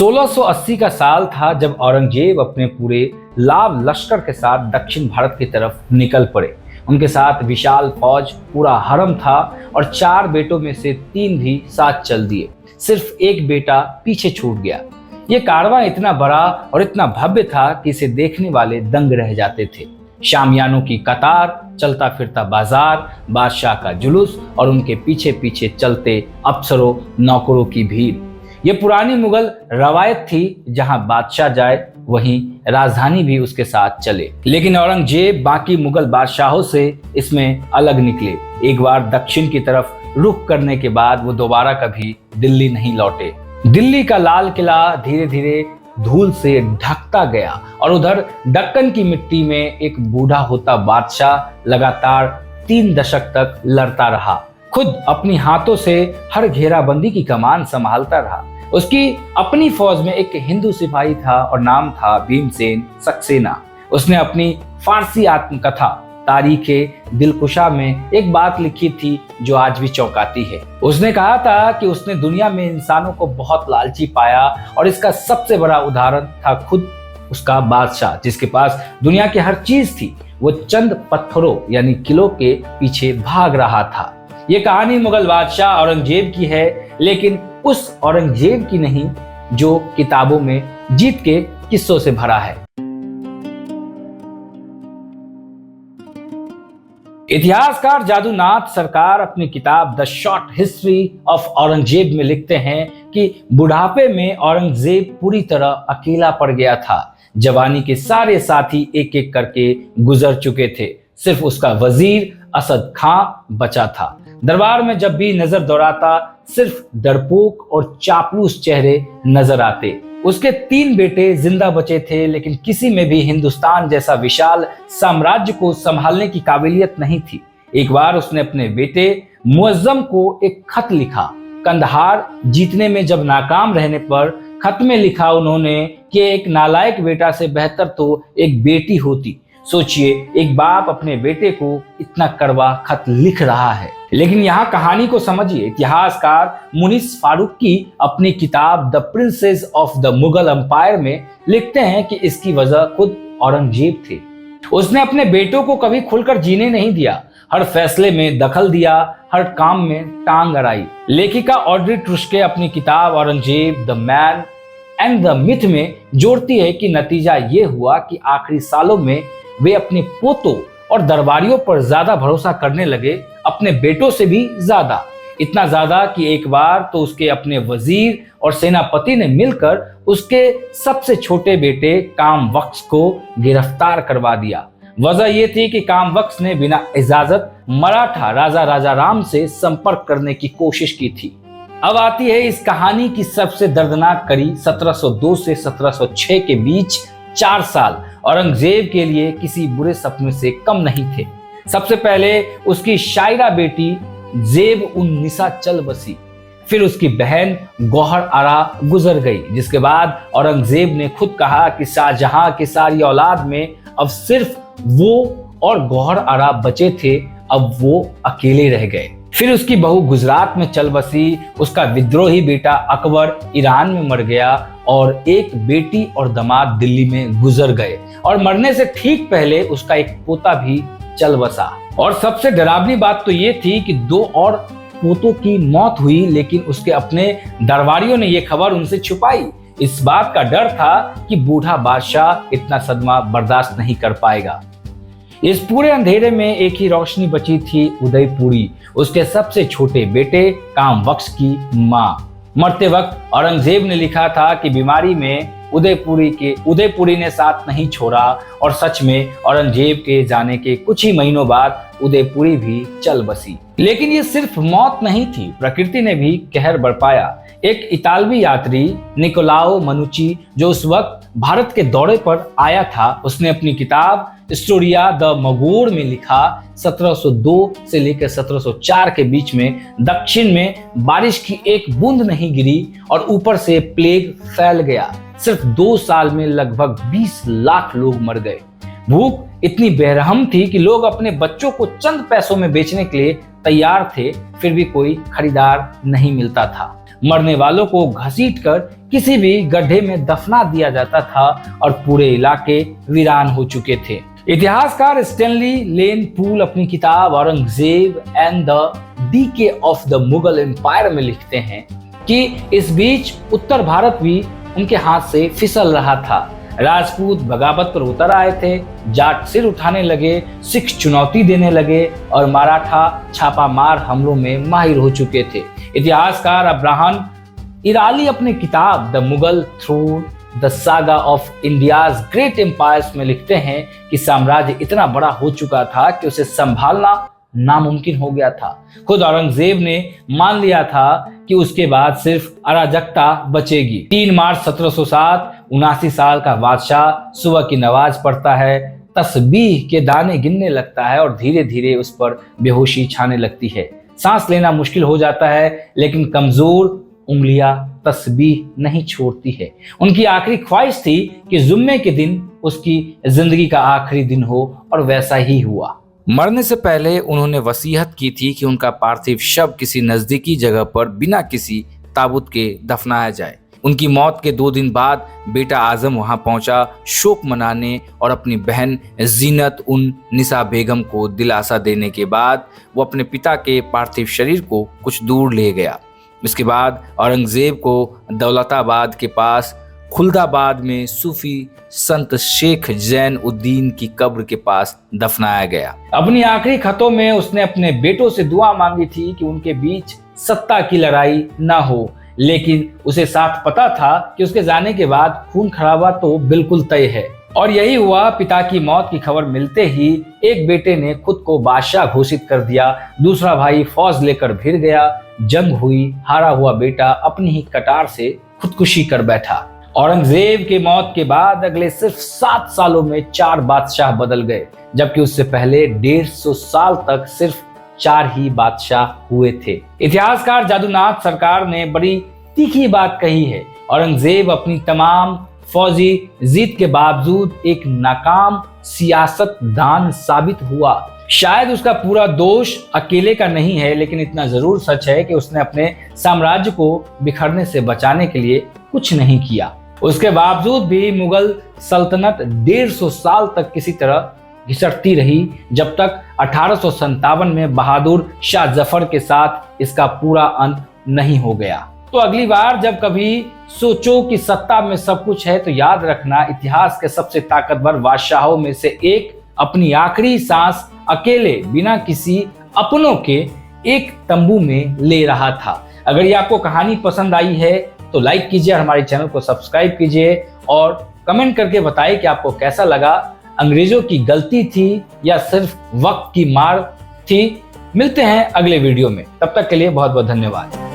1680 का साल था जब औरंगजेब अपने पूरे लाव लश्कर के साथ दक्षिण भारत की तरफ निकल पड़े। उनके साथ विशाल फौज, पूरा हरम था और 4 बेटों में से 3 भी साथ चल दिए। सिर्फ एक बेटा पीछे छूट गया। ये कारवां इतना बड़ा और इतना भव्य था कि इसे देखने वाले दंग रह जाते थे। शामियानों की कतार, चलता फिरता बाजार, बादशाह का जुलूस और उनके पीछे पीछे चलते अफसरों नौकरों की भीड़। ये पुरानी मुगल रवायत थी, जहां बादशाह जाए वहीं राजधानी भी उसके साथ चले। लेकिन औरंगजेब बाकी मुगल बादशाहों से इसमें अलग निकले। एक बार दक्षिण की तरफ रुख करने के बाद वो दोबारा कभी दिल्ली नहीं लौटे। दिल्ली का लाल किला धीरे धीरे धूल से ढकता गया और उधर दक्कन की मिट्टी में एक बूढ़ा होता बादशाह लगातार 3 दशक तक लड़ता रहा। खुद अपनी हाथों से हर घेराबंदी की कमान संभालता रहा। उसकी अपनी फौज में एक हिंदू सिपाही था और नाम था भीमसेन सक्सेना। उसने अपनी फारसी आत्मकथा तारीखे दिलकुशा में एक बात लिखी थी जो आज भी चौंकाती है। उसने कहा था कि उसने दुनिया में इंसानों को बहुत लालची पाया और इसका सबसे बड़ा उदाहरण था खुद उसका बादशाह, जिसके पास दुनिया की हर चीज थी। वो चंद पत्थरों यानी किलों के पीछे भाग रहा था। ये कहानी मुगल बादशाह औरंगजेब की है, लेकिन उस औरंगजेब की नहीं जो किताबों में जीत के किस्सों से भरा है। इतिहासकार जादूनाथ सरकार अपनी किताब the short history of Aurangzeb में लिखते हैं कि बुढ़ापे में औरंगजेब पूरी तरह अकेला पड़ गया था। जवानी के सारे साथी एक एक करके गुजर चुके थे। सिर्फ उसका वजीर असद खां बचा था। दरबार में जब भी नजर दौड़ाता सिर्फ डरपोक और चापलूस चेहरे नजर आते। उसके 3 बेटे जिंदा बचे थे, लेकिन किसी में भी हिंदुस्तान जैसा विशाल साम्राज्य को संभालने की काबिलियत नहीं थी। एक बार उसने अपने बेटे मुअज्जम को एक खत लिखा। कंधार जीतने में जब नाकाम रहने पर खत में लिखा उन्होंने कि एक नालायक बेटा से बेहतर तो एक बेटी होती। सोचिए, एक बाप अपने बेटे को इतना कड़वा खत लिख रहा है। लेकिन यहाँ कहानी को समझिए। इतिहासकार मुनीस फारूकी अपनी किताब the princess of the Mughal empire में लिखते हैं कि इसकी वजह खुद औरंगजेब थे। उसने अपने बेटों को कभी खुलकर जीने नहीं दिया। हर फैसले में दखल दिया, हर काम में टांग अड़ाई। लेखिका ऑड्री टुस्के अपनी किताब Aurangzeb the man and the myth में जोड़ती है कि नतीजा ये हुआ कि आखिरी सालों में वे अपने पोतों और दरबारियों पर ज्यादा भरोसा करने लगे, अपने बेटों से भी ज्यादा। इतना ज्यादा कि एक बार तो उसके अपने वजीर और सेनापति ने मिलकर उसके सबसे छोटे बेटे कामवक्स को गिरफ्तार करवा दिया। वजह यह थी कि कामवक्स ने बिना इजाजत मराठा राजा राजाराम से संपर्क करने की कोशिश की थी। अब आती है इस कहानी की सबसे दर्दनाक कड़ी। 1702 से 1706 के बीच 4 साल औरंगजेब के लिए किसी बुरे सपने से कम नहीं थे। सबसे पहले उसकी शायरा बेटी जेब उन निसा चल बसी। फिर उसकी बहन गौहर आरा गुजर गई, जिसके बाद औरंगजेब ने खुद कहा कि शाहजहां की सारी औलाद में अब सिर्फ वो और गौहर आरा बचे थे। अब वो अकेले रह गए। फिर उसकी बहू गुजरात में चल बसी। उसका विद्रोही बेटा अकबर ईरान में मर गया और एक बेटी और दामाद दिल्ली में गुजर गए। और मरने से ठीक पहले उसका एक पोता भी चल बसा। और सबसे डरावनी बात तो ये थी कि 2 और पोतों की मौत हुई, लेकिन उसके अपने दरबारियों ने ये खबर उनसे छुपाई। इस बात का डर था कि बूढ़ा बादशाह इतना सदमा बर्दाश्त नहीं कर पाएगा। इस पूरे अंधेरे में एक ही रोशनी बची थी, उदयपुरी, उसके सबसे छोटे बेटे कामवक्स की माँ। मरते वक्त औरंगजेब ने लिखा था कि बीमारी में उदयपुरी ने साथ नहीं छोड़ा। और सच में औरंगजेब के जाने के कुछ ही महीनों बाद उदयपुरी भी चल बसी। लेकिन ये सिर्फ मौत नहीं थी, प्रकृति ने भी कहर बरपाया। एक इतालवी यात्री निकोलाओ मनुची, जो उस वक्त भारत के दौरे पर आया था, उसने अपनी किताब स्टोरिया द मगोर में लिखा 1702 से लेकर 1704 के बीच में दक्षिण में बारिश की एक बूंद नहीं गिरी और ऊपर से प्लेग फैल गया। सिर्फ 2 साल में लगभग 20 लाख लोग मर गए। भूख इतनी बेरहम थी कि लोग अपने बच्चों को चंद पैसों में बेचने के लिए तैयार थे, फिर भी कोई खरीदार नहीं मिलता था। मरने वालों को घसीटकर किसी भी गड्ढे में दफना दिया जाता था और पूरे इलाके वीरान हो चुके थे। इतिहासकार स्टैनली लेन पूल अपनी किताब Aurangzeb and the decay of the Mughal empire में लिखते हैं कि इस बीच उत्तर भारत भी उनके हाथ से फिसल रहा था। राजपूत बगावत पर उतर आए थे, जाट सिर उठाने लगे, सिख चुनौती देने लगे और मराठा छापामार हमलों में माहिर हो चुके थे। इतिहासकार अब्राहम इराली अपनी किताब the Mughal throne the saga of India's great empires में लिखते हैं कि साम्राज्य इतना बड़ा हो चुका था कि उसे संभालना नामुमकिन हो गया था। खुद औरंगजेब ने मान लिया था कि उसके बाद सिर्फ अराजकता बचेगी। 3 मार्च 1707 79 साल का बादशाह सुबह की नमाज पढ़ता है, तस्बीह के दाने गिनने लगता है और धीरे धीरे उस पर बेहोशी छाने लगती है। सांस लेना मुश्किल हो जाता है, लेकिन कमजोर उंगलियां तस्बीह नहीं छोड़ती है। उनकी आखिरी ख्वाहिश थी कि जुम्मे के दिन उसकी जिंदगी का आखिरी दिन हो और वैसा ही हुआ। मरने से पहले उन्होंने वसीयत की थी कि उनका पार्थिव शव किसी नजदीकी जगह पर बिना किसी ताबूत के दफनाया जाए। उनकी मौत के 2 दिन बाद बेटा आजम वहां पहुंचा शोक मनाने और अपनी बहन जीनत उन निसा बेगम को दिलासा देने के बाद वो अपने पिता के पार्थिव शरीर को कुछ दूर ले गया। इसके बाद औरंगजेब को दौलताबाद के पास खुलदाबाद में सूफी संत शेख जैन उद्दीन की कब्र के पास दफनाया गया। अपनी आखिरी खतों में उसने अपने बेटों से दुआ मांगी थी कि उनके बीच सत्ता की लड़ाई ना हो, लेकिन उसे साफ पता था कि उसके जाने के बाद खून खराबा तो बिल्कुल तय है। और यही हुआ। पिता की मौत की खबर मिलते ही एक बेटे ने खुद को बादशाह घोषित कर दिया, दूसरा भाई फौज लेकर भिड़ गया। जंग हुई, हारा हुआ बेटा अपनी ही कटार से खुदकुशी कर बैठा। औरंगजेब के मौत के बाद अगले सिर्फ 7 सालों में 4 बादशाह बदल गए, जबकि उससे पहले 150 साल तक सिर्फ 4 ही बादशाह हुए थे। इतिहासकार जादूनाथ सरकार ने बड़ी तीखी बात कही है। औरंगजेब अपनी तमाम फौजी जीत के बावजूद एक नाकाम सियासतदान साबित हुआ। शायद उसका पूरा दोष अकेले का नहीं है, लेकिन इतना जरूर सच है कि उसने अपने साम्राज्य को बिखरने से बचाने के लिए कुछ नहीं किया। उसके बावजूद भी मुगल सल्तनत 150 साल तक किसी तरह घिसटती रही, जब तक 1857 में बहादुर शाह जफर के साथ इसका पूरा अंत नहीं हो गया। तो अगली बार जब कभी सोचो कि सत्ता में सब कुछ है, तो याद रखना इतिहास के सबसे ताकतवर बादशाहों में से एक अपनी आखिरी सांस अकेले बिना किसी अपनों के एक तंबू में ले रहा था। अगर ये आपको कहानी पसंद आई है तो लाइक कीजिए, हमारे चैनल को सब्सक्राइब कीजिए और कमेंट करके बताइए कि आपको कैसा लगा। अंग्रेजों की गलती थी या सिर्फ वक्त की मार थी? मिलते हैं अगले वीडियो में, तब तक के लिए बहुत बहुत धन्यवाद।